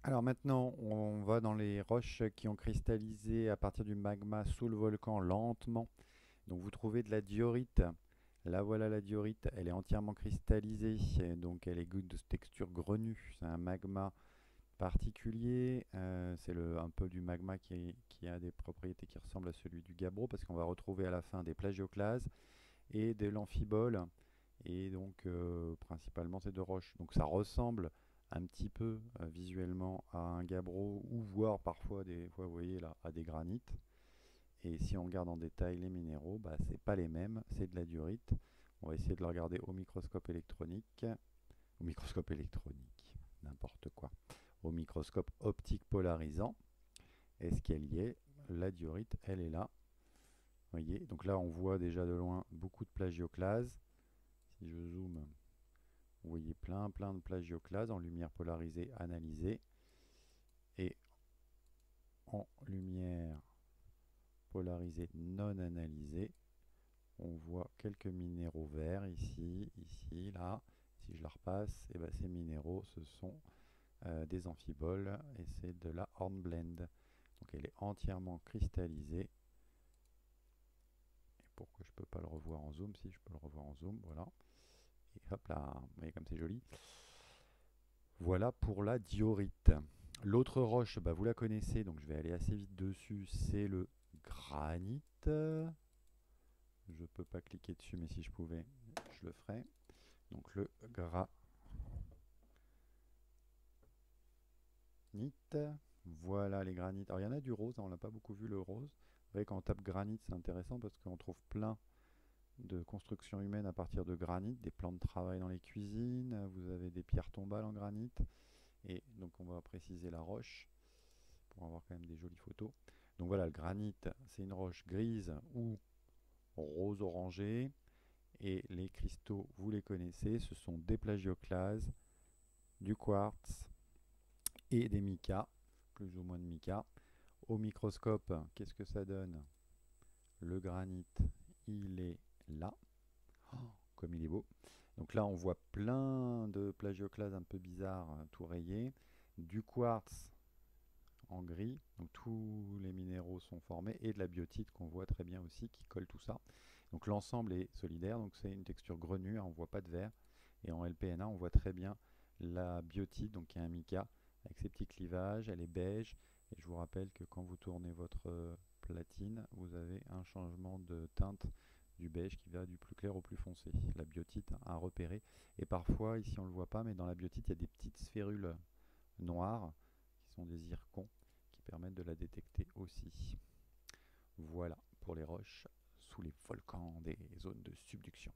Alors maintenant, on va dans les roches qui ont cristallisé à partir du magma sous le volcan lentement. Donc vous trouvez de la diorite. Là voilà la diorite, elle est entièrement cristallisée, donc elle est de texture grenue. C'est un magma particulier, c'est un peu du magma qui a des propriétés qui ressemblent à celui du gabbro, parce qu'on va retrouver à la fin des plagioclases et de l'amphibole, et donc principalement ces deux roches. Donc ça ressemble un petit peu visuellement à un gabbro, ou voire parfois des fois, vous voyez là, à des granites. Et si on regarde en détail les minéraux, bah, c'est pas les mêmes, c'est de la diorite. On va essayer de le regarder au microscope électronique. Au microscope électronique, n'importe quoi. Au microscope optique polarisant. Est-ce qu'elle y est? La diorite, elle est là. Vous voyez, donc là on voit déjà de loin beaucoup de plagioclases. Si je zoome, vous voyez plein de plagioclases en lumière polarisée analysée. Et en lumière polarisée non analysée, on voit quelques minéraux verts ici, ici, là. Si je la repasse, et ben ces minéraux, ce sont des amphiboles et c'est de la hornblende. Donc elle est entièrement cristallisée. Et pourquoi je ne peux pas le revoir en zoom? Si je peux le revoir en zoom, voilà. Et hop là, vous voyez comme c'est joli. Voilà pour la diorite. L'autre roche, bah, vous la connaissez, donc je vais aller assez vite dessus, c'est le granit. Je ne peux pas cliquer dessus, mais si je pouvais, je le ferais. Donc le granit. Voilà les granites. Alors il y en a du rose, hein, on n'a pas beaucoup vu le rose. Vous voyez, quand on tape granit, c'est intéressant parce qu'on trouve plein de constructions humaines à partir de granit, des plans de travail dans les cuisines, vous avez des pierres tombales en granit. Et donc on va préciser la roche pour avoir quand même des jolies photos. Donc voilà, le granit, c'est une roche grise ou rose orangé. Et les cristaux, vous les connaissez, ce sont des plagioclases, du quartz et des micas, plus ou moins de mica. Au microscope, qu'est-ce que ça donne? Le granit, il est là. Oh, comme il est beau. Donc là, on voit plein de plagioclases un peu bizarres, tout rayées. Du quartz en gris, donc tous les minéraux sont formés, et de la biotite qu'on voit très bien aussi, qui colle tout ça. Donc l'ensemble est solidaire, donc c'est une texture grenue, on ne voit pas de verre. Et en LPNA, on voit très bien la biotite, donc qui est un mica, avec ses petits clivages, elle est beige. Et je vous rappelle que quand vous tournez votre platine, vous avez un changement de teinte du beige qui va du plus clair au plus foncé. La biotite à repérer. Et parfois, ici on ne le voit pas, mais dans la biotite, il y a des petites sphérules noires qui sont des zircons qui permettent de la détecter aussi. Voilà pour les roches sous les volcans des zones de subduction.